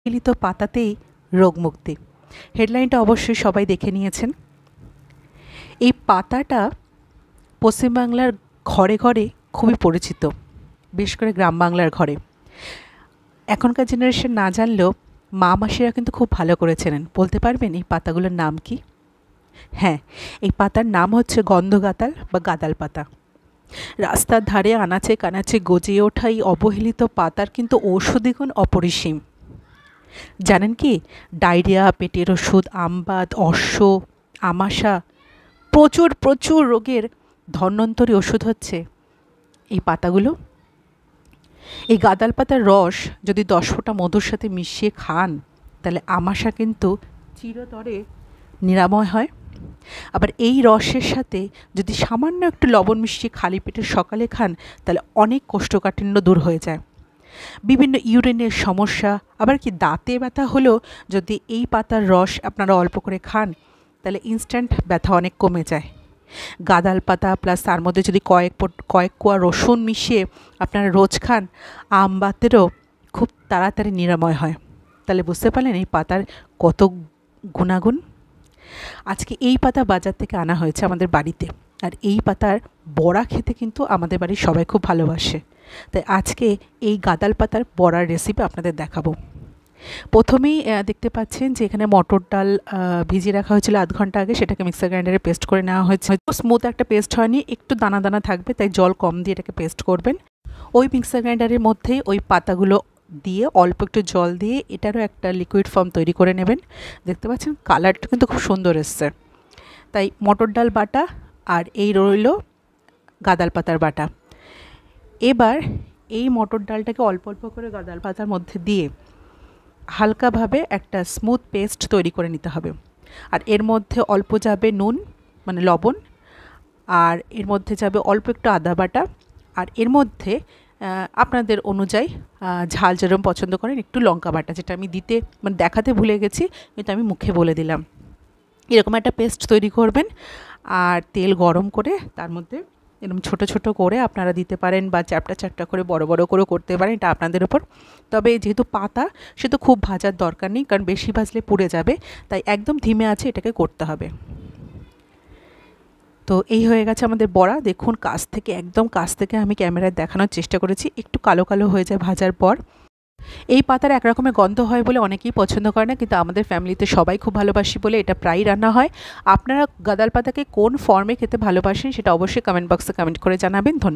মিলিত পাতাতেই রোগমুক্তি। হেডলাইনটা অবশ্যই সবাই দেখে নিয়েছেন। এই পাতাটা পশ্চিমবাংলার ঘরে ঘরে খুবই পরিচিত, বিশেষ করে গ্রাম বাংলার ঘরে। এখনকার জেনারেশন না জানলেও মা মাসিরা কিন্তু খুব ভালো করে চেনেন। বলতে পারবেন এই পাতাগুলোর নাম কি? হ্যাঁ, এই পাতার নাম হচ্ছে গন্ধগাতাল বা গাদাল পাতা। রাস্তার ধারে আনাচে কানাচে গজিয়ে ওঠা এই অবহেলিত পাতার কিন্তু ঔষধি গুণ অপরিসীম। জানেন কি, ডায়রিয়া, পেটের ওষুধ, আমবাত, অশ্ব, আমাশা, প্রচুর প্রচুর রোগের ধন্বন্তরী ওষুধ হচ্ছে এই পাতাগুলো। এই গাদাল পাতার রস যদি 10 ফোঁটা মধুর সাথে মিশিয়ে খান, তাহলে আমাশা কিন্তু চিরতরে নিরাময় হয়। আবার এই রসের সাথে যদি সামান্য একটু লবণ মিশিয়ে খালি পেটে সকালে খান, তাহলে অনেক কোষ্ঠকাঠিন্য দূর হয়ে যায়। বিভিন্ন ইউরিনের সমস্যা, আবার কি দাঁতে ব্যথা হলেও যদি এই পাতার রস আপনারা অল্প করে খান, তাহলে ইনস্ট্যান্ট ব্যথা অনেক কমে যায়। গাদাল পাতা প্লাস তার মধ্যে যদি কয়েক কোয়া রসুন মিশিয়ে আপনারা রোজ খান, আমবাতেরও খুব তাড়াতাড়ি নিরাময় হয়। তাহলে বুঝতে পারলেন এই পাতার কত গুণাগুণ। আজকে এই পাতা বাজার থেকে আনা হয়েছে আমাদের বাড়িতে, আর এই পাতার বড়া খেতে কিন্তু আমাদের বাড়ির সবাই খুব ভালোবাসে। তাই আজকে এই গাদাল পাতার বড়ার রেসিপি আপনাদের দেখাবো। প্রথমেই দেখতে পাচ্ছেন যে এখানে মটর ডাল ভিজিয়ে রাখা হয়েছিল আধ ঘন্টা আগে, সেটাকে মিক্সার গ্রাইন্ডারে পেস্ট করে নেওয়া হয়েছে। স্মুথ একটা পেস্ট হয়নি, একটু দানা দানা থাকবে, তাই জল কম দিয়ে এটাকে পেস্ট করবেন। ওই মিক্সার গ্রাইন্ডারের মধ্যেই ওই পাতাগুলো দিয়ে অল্প একটু জল দিয়ে এটারও একটা লিকুইড ফর্ম তৈরি করে নেবেন। দেখতে পাচ্ছেন কালারটা কিন্তু খুব সুন্দর এসছে। তাই মটর ডাল বাটা আর এই রইল গাদাল পাতার বাটা। এবার এই মটর ডালটাকে অল্প অল্প করে গাদাল পাতার মধ্যে দিয়ে হালকাভাবে একটা স্মুথ পেস্ট তৈরি করে নিতে হবে। আর এর মধ্যে অল্প যাবে নুন, মানে লবণ, আর এর মধ্যে যাবে অল্প একটু আদা বাটা, আর এর মধ্যে আপনাদের অনুযায়ী ঝাল যেরকম পছন্দ করেন একটু লঙ্কা বাটা, যেটা আমি দিতে মানে দেখাতে ভুলে গেছি, কিন্তু আমি মুখে বলে দিলাম। এরকম একটা পেস্ট তৈরি করবেন, আর তেল গরম করে তার মধ্যে এরকম ছোট ছোট করে আপনারা দিতে পারেন, বা চ্যাপটা চ্যাপটা করে বড় বড় করে করতে পারেন, এটা আপনাদের উপর। তবে যেহেতু পাতা, সে তো খুব ভাজার দরকার নেই, কারণ বেশি ভাজলে পুড়ে যাবে, তাই একদম ধিমে আছে এটাকে করতে হবে। তো এই হয়ে গেছে আমাদের বড়া। দেখুন একদম কাছ থেকে আমি ক্যামেরায় দেখানোর চেষ্টা করেছি, একটু কালো কালো হয়ে যায় ভাজার পর। এই পাতার এক রকমের গন্ধ হয় বলে অনেকেই পছন্দ করে না, কিন্তু আমাদের ফ্যামিলিতে সবাই খুব ভালোবাসি বলে এটা প্রায়ই রান্না হয়। আপনারা গাদাল পাতাকে কোন ফর্মে খেতে ভালোবাসেন সেটা অবশ্যই কমেন্ট বক্সে কমেন্ট করে জানাবেন। ধন্যবাদ।